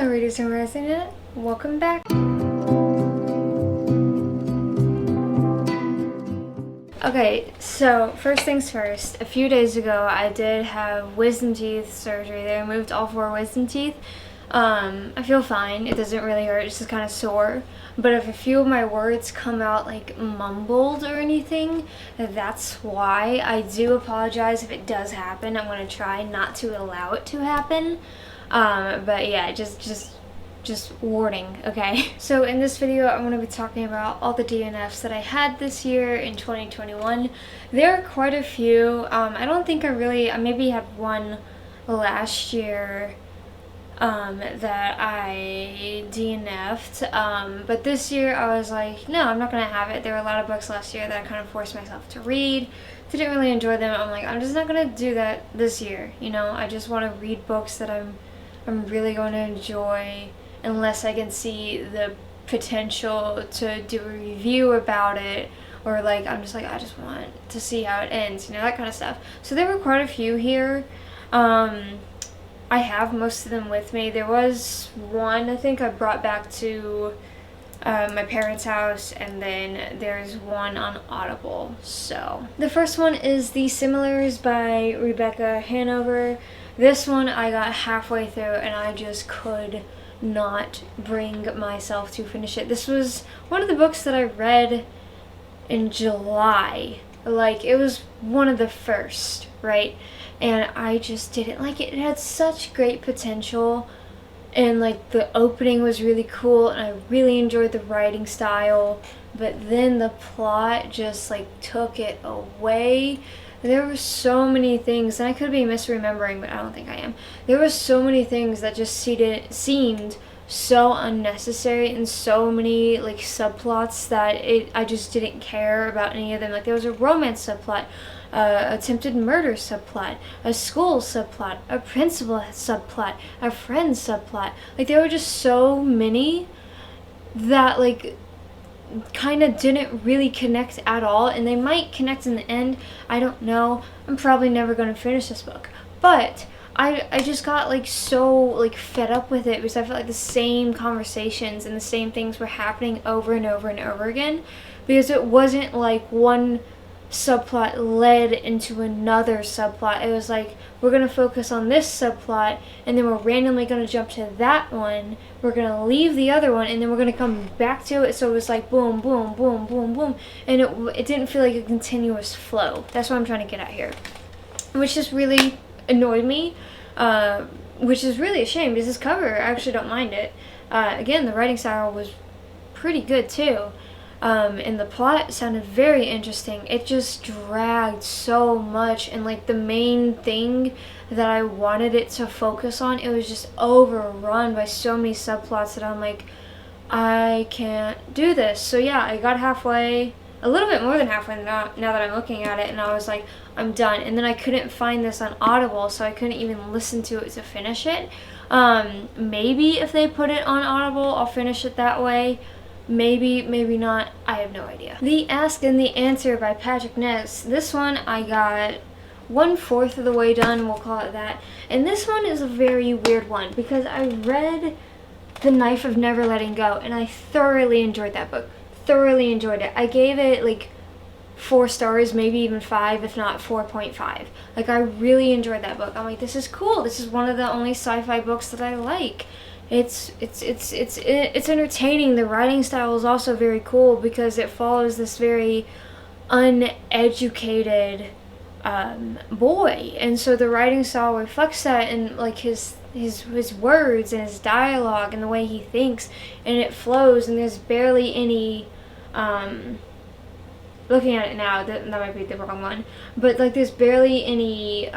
Hello readers and resident, welcome back. Okay, so first things first, a few days ago I did have wisdom teeth surgery. They removed all 4 wisdom teeth. I feel fine, it doesn't really hurt, it's just kind of sore. But if a few of my words come out like mumbled or anything, that's why. I do apologize if it does happen. I'm going to try not to allow it to happen. But yeah, just warning, okay? So in this video, I'm going to be talking about all the DNFs that I had this year in 2021. There are quite a few. I don't think I maybe had one last year that I DNF'd, but this year I was like, no, I'm not going to have it. There were a lot of books last year that I kind of forced myself to read. Didn't really enjoy them. I'm like, I'm just not going to do that this year, you know? I just want to read books that I'm really going to enjoy, unless I can see the potential to do a review about it, or like I'm just like, I just want to see how it ends, you know, that kind of stuff. So there were quite a few here. I have most of them with me. There was one I think I brought back to my parents' house, and then there's one on Audible. So the first one is The Similars by Rebecca Hanover. This one I got halfway through and I just could not bring myself to finish it. This was one of the books that I read in July. Like, it was one of the first, right? And I just didn't like it. It had such great potential, and like the opening was really cool, and I really enjoyed the writing style, but then the plot just like took it away. There were so many things, and I could be misremembering, but I don't think I am. There were so many things that just seemed so unnecessary, and so many like subplots that I just didn't care about any of them. Like, there was a romance subplot, attempted murder subplot, a school subplot, a principal subplot, a friend subplot. Like, there were just so many that like kind of didn't really connect at all, and they might connect in the end. I don't know. I'm probably never going to finish this book, but I just got like so like fed up with it, because I felt like the same conversations and the same things were happening over and over and over again, because it wasn't like one subplot led into another subplot. It was like, we're going to focus on this subplot, and then we're randomly going to jump to that one, we're going to leave the other one, and then we're going to come back to it. So it was like boom, boom, boom, boom, boom, and it didn't feel like a continuous flow. That's what I'm trying to get at here, which just really annoyed me, which is really a shame, because this cover, I actually don't mind it. Again, the writing style was pretty good too. And the plot sounded very interesting. It just dragged so much, and like the main thing that I wanted it to focus on, it was just overrun by so many subplots that I'm like, I can't do this. So yeah, I got halfway, a little bit more than halfway now that I'm looking at it, and I was like, I'm done. And then I couldn't find this on Audible, so I couldn't even listen to it to finish it. Maybe if they put it on Audible, I'll finish it that way. Maybe, maybe not. I have no idea. The Ask and the Answer by Patrick Ness. This one I got 1/4 of the way done, we'll call it that. And this one is a very weird one, because I read The Knife of Never Letting Go, and I thoroughly enjoyed that book. Thoroughly enjoyed it. I gave it like 4 stars, maybe even 5, if not 4.5. Like, I really enjoyed that book. I'm like, this is cool. This is one of the only sci-fi books that I like. It's entertaining. The writing style is also very cool, because it follows this very uneducated boy, and so the writing style reflects that, and like his words and his dialogue and the way he thinks, and it flows, and there's barely any looking at it now, that might be the wrong one, but like there's barely any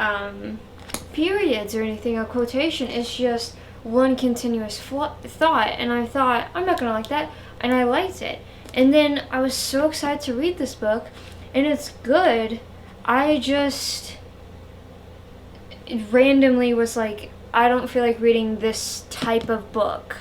periods or anything or quotation. It's just one continuous thought, and I thought, I'm not gonna like that, and I liked it. And then I was so excited to read this book, and it's good. I just randomly was like, I don't feel like reading this type of book,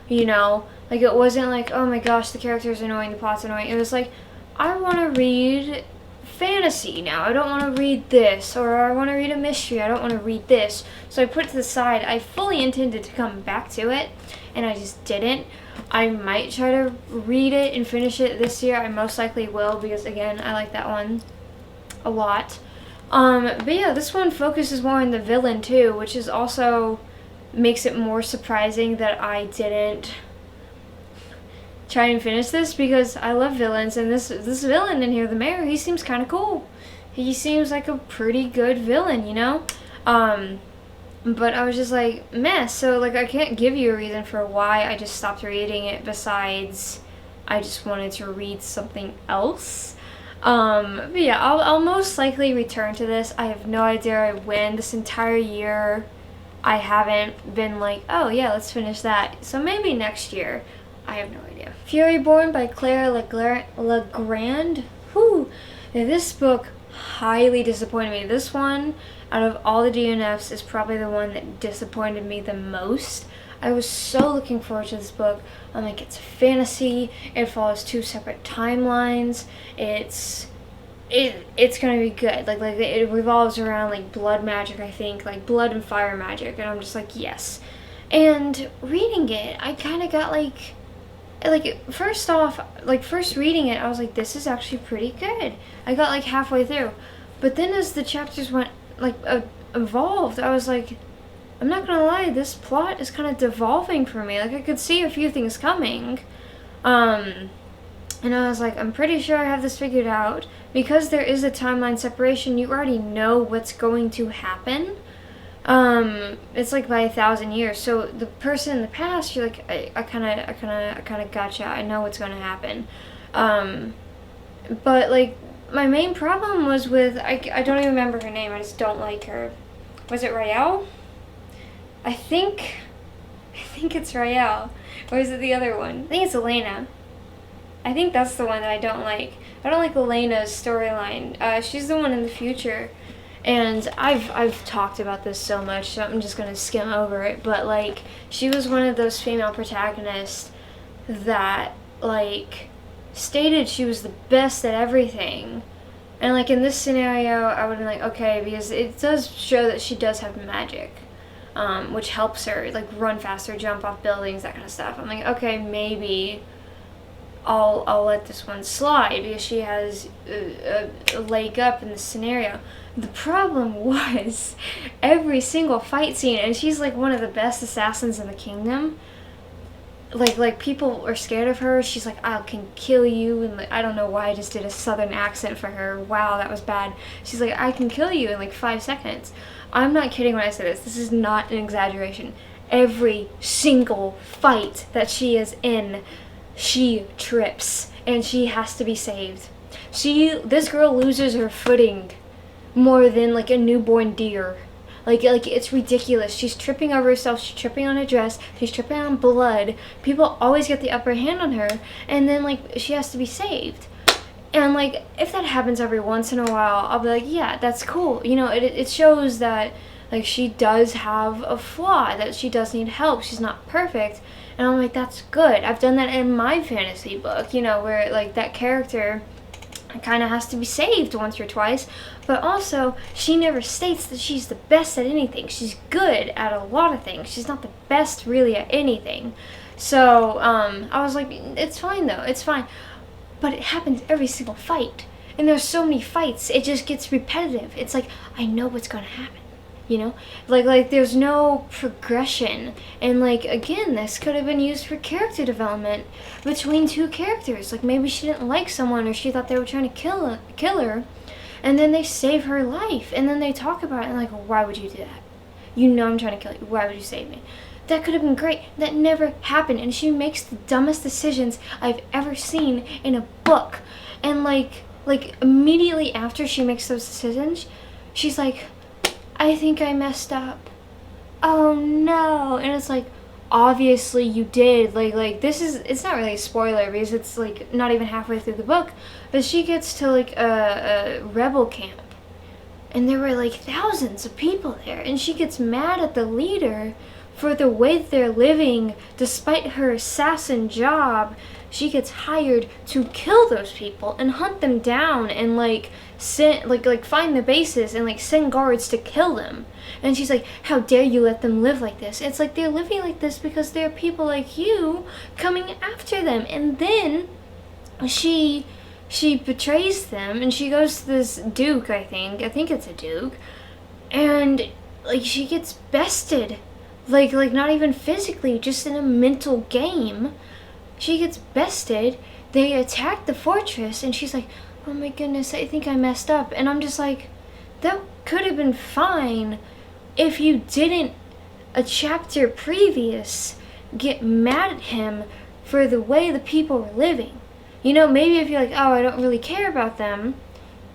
you know? Like, it wasn't like, oh my gosh, the character's annoying, the plot's annoying. It was like, I want to read fantasy now. I don't want to read this, or I want to read a mystery. I don't want to read this. So I put it to the side. I fully intended to come back to it, and I just didn't. I might try to read it and finish it this year. I most likely will, because again, I like that one a lot. But yeah, this one focuses more on the villain too, which is also makes it more surprising that I didn't try and finish this, because I love villains, and this villain in here, the mayor, he seems kind of cool. He seems like a pretty good villain, you know? But I was just like, meh. So like, I can't give you a reason for why I just stopped reading it, besides I just wanted to read something else. But yeah, I'll most likely return to this. I have no idea when. This entire year I haven't been like, oh yeah, let's finish that. So maybe next year. I have no idea. Fury Born by Claire Legrand. Whew. Now, this book highly disappointed me. This one, out of all the DNFs, is probably the one that disappointed me the most. I was so looking forward to this book. I'm like, it's fantasy. It follows 2 separate timelines. It's gonna be good. Like it revolves around like blood magic, I think, like blood and fire magic, and I'm just like, yes. And reading it, I kind of got like first off, like first reading it, I was like, this is actually pretty good. I got like halfway through, but then as the chapters went like evolved, I was like, I'm not gonna lie, this plot is kind of devolving for me. Like I could see a few things coming, and I was like, I'm pretty sure I have this figured out, because there is a timeline separation. You already know what's going to happen. It's like by 1,000 years. So the person in the past, you're like, I kind of gotcha. I know what's going to happen. But like my main problem was with, I don't even remember her name. I just don't like her. Was it Raelle? I think it's Raelle. Or is it the other one? I think it's Elena. I think that's the one that I don't like. I don't like Elena's storyline. She's the one in the future. And I've talked about this so much, so I'm just gonna skim over it. But like, she was one of those female protagonists that like stated she was the best at everything. And like in this scenario, I would be like, okay, because it does show that she does have magic, which helps her like run faster, jump off buildings, that kind of stuff. I'm like, okay, maybe I'll let this one slide because she has a leg up in this scenario. The problem was every single fight scene, and she's like one of the best assassins in the kingdom. Like people are scared of her. She's like, I can kill you, and like, I don't know why I just did a southern accent for her. Wow, that was bad. She's like, I can kill you in like 5 seconds. I'm not kidding when I say this. This is not an exaggeration. Every single fight that she is in, she trips and she has to be saved. This girl loses her footing more than like a newborn deer. Like it's ridiculous. She's tripping over herself, she's tripping on a dress, she's tripping on blood. People always get the upper hand on her, and then like she has to be saved. And like if that happens every once in a while, I'll be like, yeah, that's cool. You know, it shows that like she does have a flaw, that she does need help. She's not perfect. And I'm like, that's good. I've done that in my fantasy book, you know, where like that character kind of has to be saved once or twice, but also she never states that she's the best at anything. She's good at a lot of things. She's not the best really at anything. So I was like, it's fine though, it's fine. But it happens every single fight, and there's so many fights, it just gets repetitive. It's like, I know what's gonna happen, you know, like there's no progression. And like, again, this could have been used for character development between 2 characters. Like maybe she didn't like someone, or she thought they were trying to kill her, and then they save her life, and then they talk about it and like, why would you do that? You know I'm trying to kill you, why would you save me? That could have been great. That never happened, and she makes the dumbest decisions I've ever seen in a book. And like immediately after she makes those decisions, she's like, I think I messed up. Oh no. And it's like, obviously you did. Like this is, it's not really a spoiler because it's like not even halfway through the book, but she gets to like a rebel camp, and there were like thousands of people there, and she gets mad at the leader for the way that they're living. Despite her assassin job, she gets hired to kill those people and hunt them down and like send like find the bases and like send guards to kill them. And she's like, how dare you let them live like this? It's like they're living like this because there are people like you coming after them. And then she betrays them and she goes to this duke, I think it's a duke, and like she gets bested, like not even physically, just in a mental game. She gets bested. They attack the fortress and she's like, oh my goodness, I think I messed up. And I'm just like, that could have been fine if you didn't, a chapter previous, get mad at him for the way the people were living. You know, maybe if you're like, oh, I don't really care about them,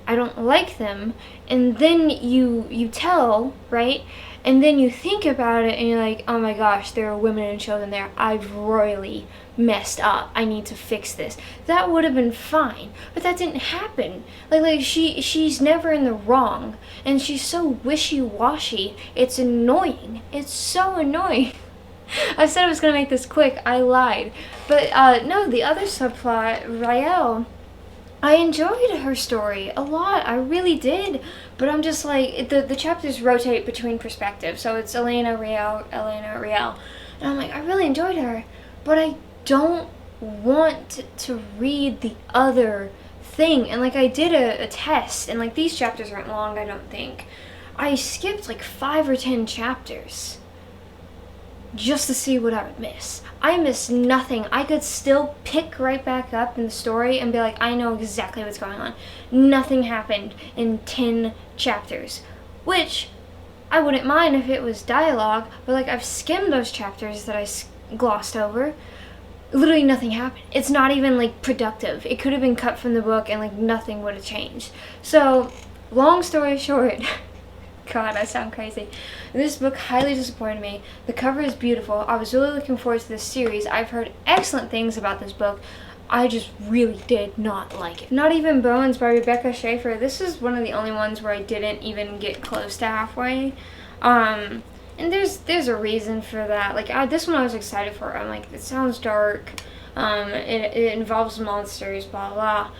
I don't like them, and then you tell, right? And then you think about it and you're like, oh my gosh, there are women and children there. I've royally messed up. I need to fix this. That would have been fine. But that didn't happen. Like she's never in the wrong. And she's so wishy-washy. It's annoying. It's so annoying. I said I was going to make this quick. I lied. But no, the other subplot, Rael, I enjoyed her story a lot. I really did. But I'm just like, the chapters rotate between perspectives. So it's Elena, Rael. And I'm like, I really enjoyed her. But I don't want to read the other thing. And like, I did a test. And like, these chapters aren't long, I don't think. I skipped like 5 or 10 chapters just to see what I would miss. I missed nothing. I could still pick right back up in the story and be like, I know exactly what's going on. Nothing happened in 10 chapters, which I wouldn't mind if it was dialogue, but like I've skimmed those chapters that I glossed over. Literally nothing happened. It's not even like productive. It could have been cut from the book and like nothing would have changed. So, long story short, God, I sound crazy. This book highly disappointed me. The cover is beautiful. I was really looking forward to this series. I've heard excellent things about this book. I just really did not like it. Not Even Bones by Rebecca Schaeffer. This is one of the only ones where I didn't even get close to halfway. And there's a reason for that. Like, this one I was excited for. I'm like, it sounds dark. It involves monsters, blah, blah.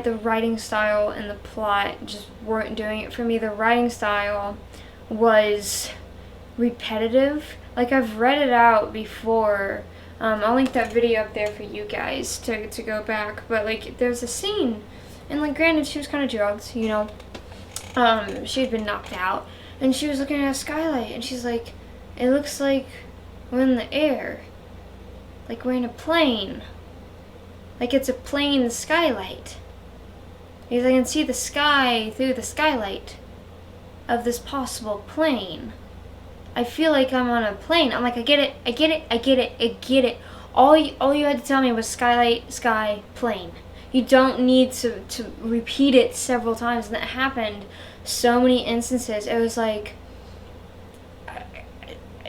The writing style and the plot just weren't doing it for me. The writing style was repetitive. Like, I've read it out before. I'll link that video up there for you guys to go back. But, like, there's a scene. And, like, granted, she was kind of drugged, you know. She had been knocked out. And she was looking at a skylight. And she's like, it looks like we're in the air. Like we're in a plane. Like it's a plane skylight. Because I can see the sky through the skylight of this possible plane. I feel like I'm on a plane. I'm like, I get it. All you had to tell me was skylight, sky, plane. You don't need to repeat it several times. And that happened so many instances. It was like,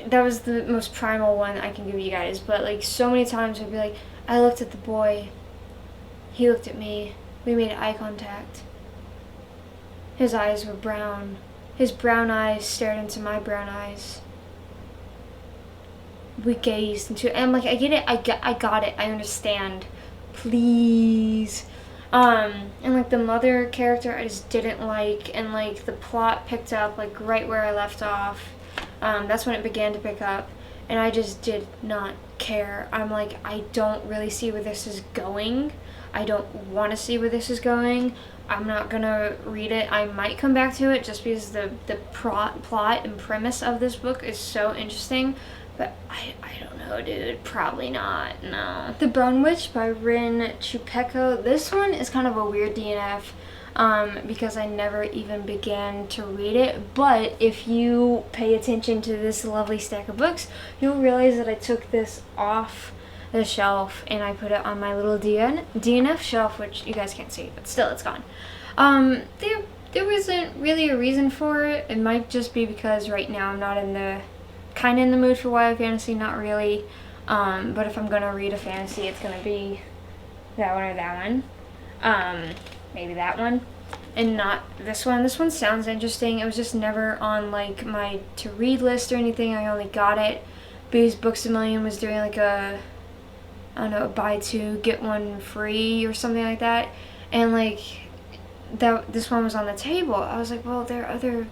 that was the most primal one I can give you guys. But like so many times I'd be like, I looked at the boy. He looked at me. We made eye contact. His eyes were brown. His brown eyes stared into my brown eyes. We gazed into it. And I'm like, I get it. I got it. I understand. Please. And like the mother character I just didn't like. And like the plot picked up like right where I left off. That's when it began to pick up. And I just did not care. I'm like, I don't really see where this is going. I don't want to see where this is going. I'm not gonna read it. I might come back to it just because the plot and premise of this book is so interesting. But I don't know, dude. Probably not. No. The Bonewitch by Rin Chupeco. This one is kind of a weird DNF because I never even began to read it. But if you pay attention to this lovely stack of books, you'll realize that I took this off the shelf and I put it on my little DNF shelf, which you guys can't see, but still it's gone. There wasn't really a reason for it. It might just be because right now I'm not in the mood for YA fantasy, not really. But if I'm gonna read a fantasy, it's gonna be that one or that one. Maybe that one and not this one. This one sounds interesting. It was just never on like my to read list or anything. I only got it because Books A Million was doing like a, I don't know, buy two get one free or something like that, and like this one was on the table. I was like, well, there are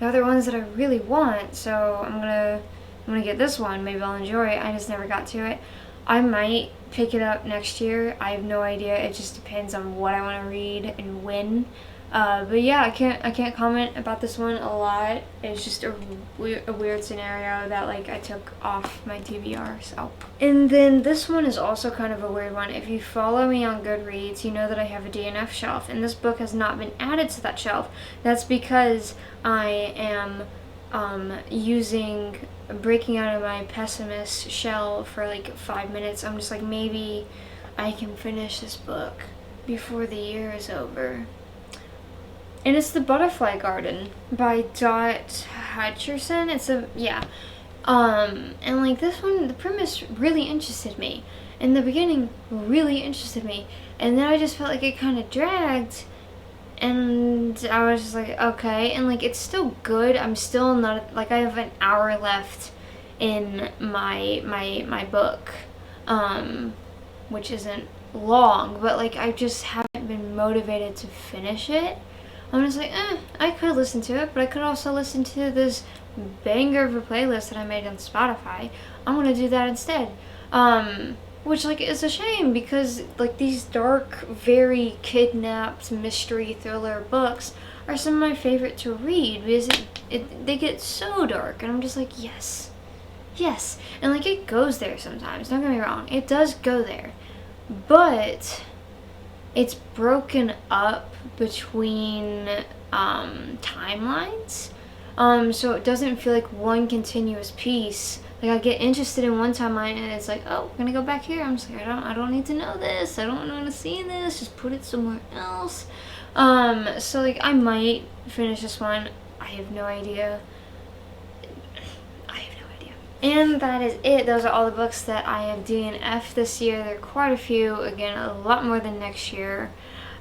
other ones that I really want, so I'm gonna get this one. Maybe I'll enjoy it. I just never got to it. I might pick it up next year. I have no idea. It just depends on what I want to read and when. But yeah, I can't comment about this one a lot. It's just a weird scenario that like I took off my TBR. So, and then this one is also kind of a weird one. If you follow me on Goodreads, you know that I have a DNF shelf, and this book has not been added to that shelf. That's because I am breaking out of my pessimist shell for like 5 minutes. I'm just like, maybe I can finish this book before the year is over. And it's The Butterfly Garden by Dot Hutcherson. And like this one, the premise really interested me. In the beginning, really interested me. And then I just felt like it kind of dragged. And I was just like, okay. And like, it's still good. I'm still not, like, I have an hour left in my book. Which isn't long, but like, I just haven't been motivated to finish it. I'm just like, I could listen to it, but I could also listen to this banger of a playlist that I made on Spotify. I'm gonna do that instead. Which like is a shame, because like these dark, very kidnapped mystery thriller books are some of my favorite to read, because they get so dark, and I'm just like, yes. And like it goes there sometimes, don't get me wrong, it does go there. But it's broken up between timelines, so it doesn't feel like one continuous piece. Like I get interested in one timeline and it's like, oh, we're gonna go back here. I'm just like, I don't need to know this. I don't want to see this. Just put it somewhere else. So like I might finish this one. I have no idea. And that is it. Those are all the books that I have DNF this year. There are quite a few. Again, a lot more than next year.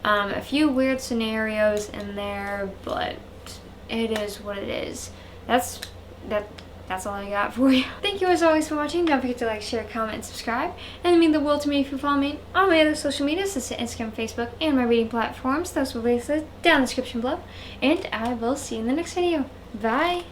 A few weird scenarios in there, but it is what it is. That's all I got for you. Thank you as always for watching. Don't forget to like, share, comment, and subscribe. And it means the world to me if you follow me on my other social medias, such as Instagram, Facebook, and my reading platforms. Those will be listed down in the description below. And I will see you in the next video. Bye!